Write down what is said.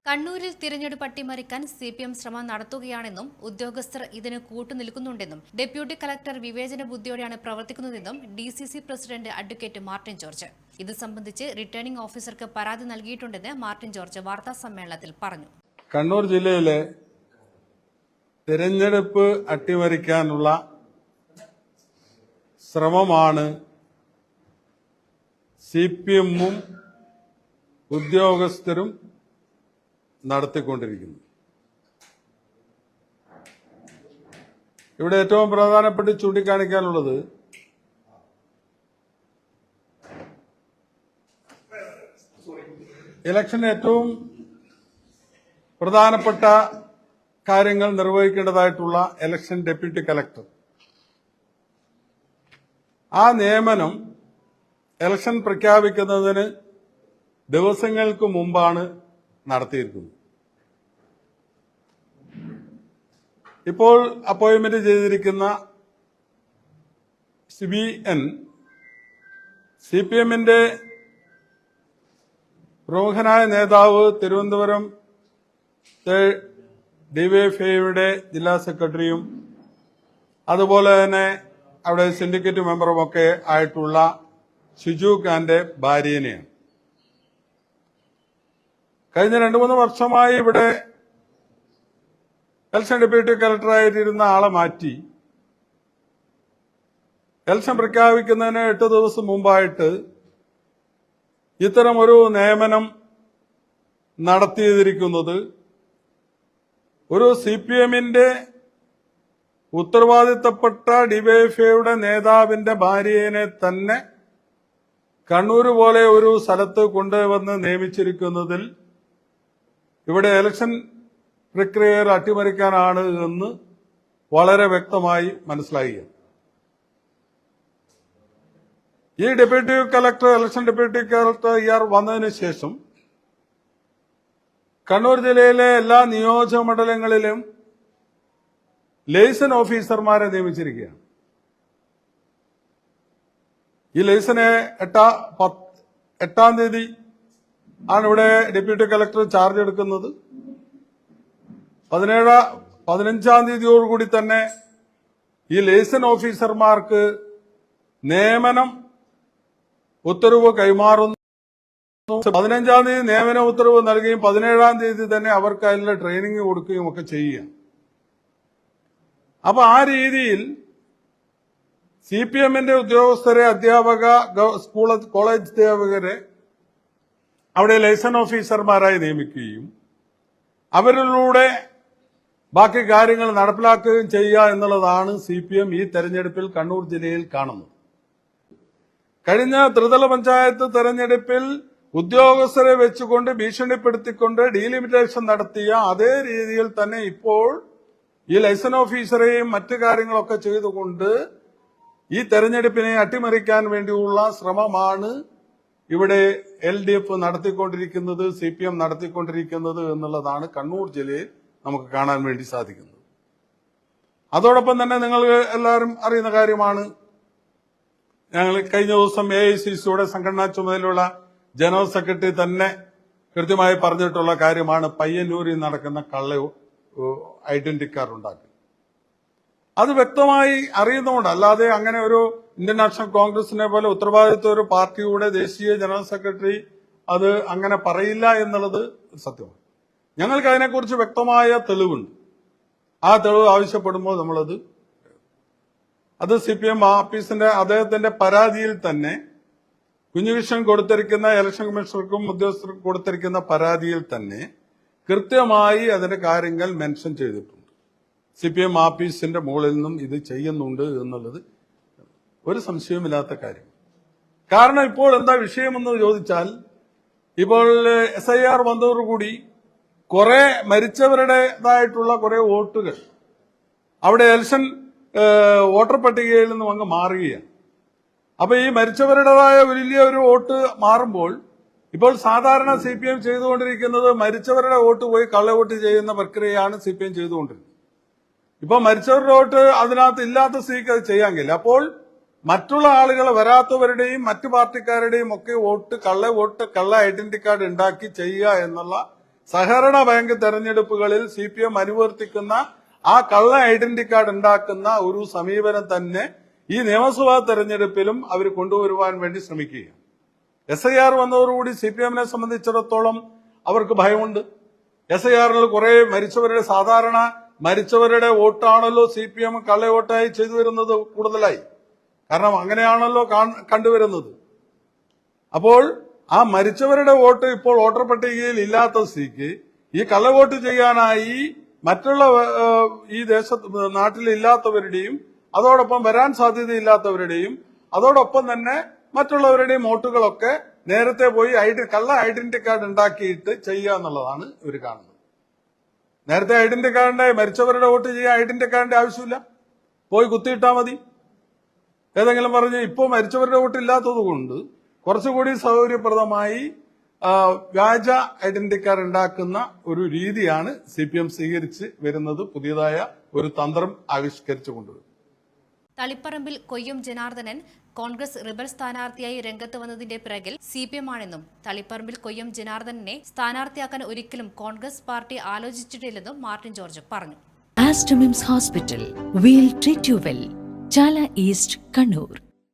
കണ്ണൂരിൽ തിരഞ്ഞെടുപ്പ് അട്ടിമറിക്കാൻ സിപിഎം ശ്രമം നടത്തുകയാണെന്നും ഉദ്യോഗസ്ഥർ ഇതിന് കൂട്ടുനിൽക്കുന്നുണ്ടെന്നും ഡെപ്യൂട്ടി കളക്ടർ വിവേചന ബുദ്ധിയോടെയാണ് പ്രവർത്തിക്കുന്നതെന്നും DCC president advocate Martin George. ഇത് സംബന്ധിച്ച് റിട്ടേണിംഗ് ഓഫീസർക്ക് പരാതി നൽകിയിട്ടുണ്ടെന്ന് മാർട്ടിൻ ജോർജ് വാർത്താസമ്മേളനത്തിൽ പറഞ്ഞു. കണ്ണൂർ ജില്ലയിലെ തിരഞ്ഞെടുപ്പ് അട്ടിമറിക്കാനുള്ള ശ്രമമാണ് സിപിഎമ്മും ഉദ്യോഗസ്ഥരും നടത്തിക്കൊണ്ടിരിക്കുന്നു. ഇവിടെ ഏറ്റവും പ്രധാനപ്പെട്ട് ചൂണ്ടിക്കാണിക്കാനുള്ളത് ഇലക്ഷന് ഏറ്റവും പ്രധാനപ്പെട്ട കാര്യങ്ങൾ നിർവഹിക്കേണ്ടതായിട്ടുള്ള ഇലക്ഷൻ ഡെപ്യൂട്ടി കളക്ടർ, ആ നിയമനം ഇലക്ഷൻ പ്രഖ്യാപിക്കുന്നതിന് ദിവസങ്ങൾക്ക് മുമ്പാണ് നടത്തിയിരിക്കുന്നത്. ഇപ്പോൾ അപ്പോയിന്റ്മെന്റ് ചെയ്തിരിക്കുന്ന CBN സിപിഎമ്മിന്റെ പ്രമുഖനായ നേതാവ്, തിരുവനന്തപുരം ഡിവൈഎഫ്ഐയുടെ ജില്ലാ സെക്രട്ടറിയും അതുപോലെ തന്നെ അവിടെ സിൻഡിക്കേറ്റ് മെമ്പറുമൊക്കെ ആയിട്ടുള്ള ഷിജു ഖാന്റെ ഭാര്യനെയാണ്. കഴിഞ്ഞ 2-3 വർഷമായി ഇവിടെ ഇലക്ഷൻ ഡെപ്യൂട്ടി കളക്ടറായിട്ടിരുന്ന ആളെ മാറ്റി ഇലക്ഷൻ പ്രഖ്യാപിക്കുന്നതിന് 8 ദിവസം മുമ്പായിട്ട് ഇത്തരം ഒരു നിയമനം നടത്തിയിരിക്കുന്നത് ഒരു സിപിഎമ്മിന്റെ ഉത്തരവാദിത്തപ്പെട്ട ഡിവൈഎഫ്ഐയുടെ നേതാവിന്റെ ഭാര്യയെ തന്നെ കണ്ണൂർ പോലെ ഒരു സ്ഥലത്ത് കൊണ്ടുവന്ന് നിയമിച്ചിരിക്കുന്നതിൽ ഇവിടെ ഇലക്ഷൻ പ്രക്രിയ അട്ടിമറിക്കാനാണ് എന്ന് വളരെ വ്യക്തമായി മനസ്സിലാവുകയാണ്. ഈ deputy collector, election deputy collector വന്നതിന് ശേഷം കണ്ണൂർ ജില്ലയിലെ എല്ലാ നിയോജക മണ്ഡലങ്ങളിലും ലൈസൺ ഓഫീസർമാരെ നിയമിച്ചിരിക്കുകയാണ്. ഈ ലൈസനെ 8-ാം തീയതി ആണ് ഇവിടെ ഡെപ്യൂട്ടി കളക്ടർ ചാർജ് എടുക്കുന്നത്. 15-ാം തീയതിയോടുകൂടി തന്നെ ഈ ലൈസൺ ഓഫീസർമാർക്ക് നിയമനം ഉത്തരവ് കൈമാറുന്നു. 15-ാം തീയതി നിയമന ഉത്തരവ് നൽകുകയും 17-ാം തീയതി തന്നെ അവർക്ക് അതിനുള്ള ട്രെയിനിങ് കൊടുക്കുകയും ഒക്കെ ചെയ്യുക. അപ്പൊ ആ രീതിയിൽ സിപിഎമ്മിന്റെ ഉദ്യോഗസ്ഥരെ, അധ്യാപക, സ്കൂൾ കോളേജ് അധ്യാപകരെ അവിടെ ലൈസൺ ഓഫീസർമാരായി നിയമിക്കുകയും അവരിലൂടെ ബാക്കി കാര്യങ്ങൾ നടപ്പിലാക്കുകയും ചെയ്യുക എന്നുള്ളതാണ് സിപിഎം ഈ തെരഞ്ഞെടുപ്പിൽ കണ്ണൂർ ജില്ലയിൽ കാണുന്നത്. കഴിഞ്ഞ ത്രിതല പഞ്ചായത്ത് തെരഞ്ഞെടുപ്പിൽ ഉദ്യോഗസ്ഥരെ വെച്ചുകൊണ്ട് ഭീഷണിപ്പെടുത്തിക്കൊണ്ട് ഡീലിമിറ്റേഷൻ നടത്തിയ അതേ രീതിയിൽ തന്നെ ഇപ്പോൾ ഈ ലൈസൺ ഓഫീസറെയും മറ്റു കാര്യങ്ങളൊക്കെ ചെയ്തുകൊണ്ട് ഈ തെരഞ്ഞെടുപ്പിനെ അട്ടിമറിക്കാൻ വേണ്ടിയുള്ള ശ്രമമാണ് ഇവിടെ LDF നടത്തിക്കൊണ്ടിരിക്കുന്നത്, CPM നടത്തിക്കൊണ്ടിരിക്കുന്നത് എന്നുള്ളതാണ് കണ്ണൂർ ജില്ലയിൽ നമുക്ക് കാണാൻ വേണ്ടി സാധിക്കുന്നത്. അതോടൊപ്പം തന്നെ നിങ്ങൾ എല്ലാവരും അറിയുന്ന കാര്യമാണ്, ഞങ്ങൾ കഴിഞ്ഞ ദിവസം AICCയുടെ സംഘടനാ ചുമതലയുള്ള ജനറൽ സെക്രട്ടറി തന്നെ കൃത്യമായി പറഞ്ഞിട്ടുള്ള കാര്യമാണ് പയ്യന്നൂരിൽ നടക്കുന്ന കള്ള ഐഡന്റിറ്റി കാർഡ് ഉണ്ടാക്കുക. അത് വ്യക്തമായി അറിയുന്നതുകൊണ്ട്, അല്ലാതെ അങ്ങനെ ഒരു ഇന്ത്യൻ നാഷണൽ കോൺഗ്രസിനെ പോലെ ഉത്തരവാദിത്വ ഒരു പാർട്ടിയുടെ ദേശീയ ജനറൽ സെക്രട്ടറി അത് അങ്ങനെ പറയില്ല എന്നുള്ളത് സത്യമാണ്. ഞങ്ങൾക്ക് അതിനെക്കുറിച്ച് വ്യക്തമായ തെളിവുണ്ട്. ആ തെളിവ് ആവശ്യപ്പെടുമ്പോൾ നമ്മളത് CPM ഓഫീസിന്റെ അദ്ദേഹത്തിന്റെ പരാതിയിൽ തന്നെ കുഞ്ഞുകൃഷ്ണൻ കൊടുത്തിരിക്കുന്ന ഇലക്ഷൻ കമ്മീഷണർക്കും ഉദ്യോഗസ്ഥർക്കും കൊടുത്തിരിക്കുന്ന പരാതിയിൽ തന്നെ കൃത്യമായി അതിന്റെ കാര്യങ്ങൾ മെൻഷൻ ചെയ്തിട്ടുണ്ട്. CPM ഓഫീസിന്റെ മുകളിൽ നിന്നും ഇത് ചെയ്യുന്നുണ്ട് എന്നുള്ളത് ഒരു സംശയവുമില്ലാത്ത കാര്യം. കാരണം ഇപ്പോൾ എന്താ വിഷയമെന്ന് ചോദിച്ചാൽ, ഇപ്പോൾ SIR വന്നതോടുകൂടി കുറെ മരിച്ചവരുടേതായിട്ടുള്ള കുറെ വോട്ടുകൾ അവിടെ ഇലക്ഷൻ വോട്ടർ പട്ടികയിൽ നിന്നും അങ്ങ് മാറുകയാണ്. അപ്പൊ ഈ മരിച്ചവരുടേതായ വലിയ ഒരു വോട്ട് മാറുമ്പോൾ ഇപ്പോൾ സാധാരണ CPM ചെയ്തുകൊണ്ടിരിക്കുന്നത് മരിച്ചവരുടെ വോട്ട് പോയി കള്ളവോട്ട് ചെയ്യുന്ന പ്രക്രിയയാണ് CPM ചെയ്തുകൊണ്ടിരിക്കുന്നത്. ഇപ്പൊ മരിച്ചവരുടെ വോട്ട് അതിനകത്ത് ഇല്ലാത്ത സ്ഥിതിക്ക് അത് ചെയ്യാൻ കഴിയില്ല. അപ്പോൾ മറ്റുള്ള ആളുകൾ വരാത്തവരുടെയും മറ്റു പാർട്ടിക്കാരുടെയും ഒക്കെ വോട്ട് കള്ള ഐഡന്റിറ്റി കാർഡ് ഉണ്ടാക്കി ചെയ്യുക എന്നുള്ള സഹകരണ ബാങ്ക് തെരഞ്ഞെടുപ്പുകളിൽ CPM അനുവർത്തിക്കുന്ന ആ കള്ള ഐഡന്റിറ്റി കാർഡ് ഉണ്ടാക്കുന്ന ഒരു സമീപനം തന്നെ ഈ നിയമസഭാ തെരഞ്ഞെടുപ്പിലും അവർ കൊണ്ടുവരുവാൻ വേണ്ടി ശ്രമിക്കുകയാണ്. SIR വന്നതോടുകൂടി CPM-നെ സംബന്ധിച്ചിടത്തോളം അവർക്ക് ഭയമുണ്ട്. SIR-ൽ കുറെ സാധാരണ മരിച്ചവരുടെ വോട്ടാണല്ലോ CPM കള്ള വോട്ടായി ചെയ്തു വരുന്നത് കൂടുതലായി. കാരണം അങ്ങനെയാണല്ലോ കണ്ടുവരുന്നത്. അപ്പോൾ ആ മരിച്ചവരുടെ വോട്ട് ഇപ്പോൾ വോട്ടർ പട്ടികയിൽ ഇല്ലാത്ത സ്ഥിതിക്ക് ഈ കള്ളവോട്ട് ചെയ്യാനായി മറ്റുള്ള ഈ നാട്ടിലില്ലാത്തവരുടെയും അതോടൊപ്പം വരാൻ സാധ്യതയില്ലാത്തവരുടെയും അതോടൊപ്പം തന്നെ മറ്റുള്ളവരുടെയും വോട്ടുകളൊക്കെ നേരത്തെ പോയി കള്ള ഐഡന്റിറ്റി കാർഡ് ഉണ്ടാക്കിയിട്ട് ചെയ്യുക എന്നുള്ളതാണ് ഇവർ കാണുന്നത്. നേരത്തെ ഐഡന്റിറ്റി കാർഡിന്റെ മരിച്ചവരുടെ വോട്ട് ചെയ്യാൻ ഐഡന്റിറ്റി കാർഡിന്റെ ആവശ്യമില്ല, പോയി കുത്തിയിട്ടാൽ മതി. ഏതെങ്കിലും പറഞ്ഞ് ഇപ്പോൾ മരിച്ചവരുടെ വോട്ട് ഇല്ലാത്തത് കൊണ്ട് കുറച്ചുകൂടി സൗകര്യപ്രദമായി വ്യാജ ഐഡന്റിറ്റി കാർഡ് ഉണ്ടാക്കുന്ന ഒരു രീതിയാണ് CPM സ്വീകരിച്ച് വരുന്നത്. പുതിയതായ ഒരു തന്ത്രം ആവിഷ്കരിച്ചു കൊണ്ടുവരും. തളിപ്പറമ്പിൽ കൊയ്യം ജനാർദ്ദനൻ കോൺഗ്രസ് റിബൽ സ്ഥാനാർത്ഥിയായി രംഗത്ത് വന്നതിന്റെ പിറകിൽ CPM ആണെന്നും തളിപ്പറമ്പിൽ കൊയ്യം ജനാർദ്ദനെ സ്ഥാനാർത്ഥിയാക്കാൻ ഒരിക്കലും കോൺഗ്രസ് പാർട്ടി ആലോചിച്ചിട്ടില്ലെന്നും മാർട്ടിൻ ജോർജ് പറഞ്ഞു. Aster MIMS hospital, wheel treat you well, Chala east, Kannur.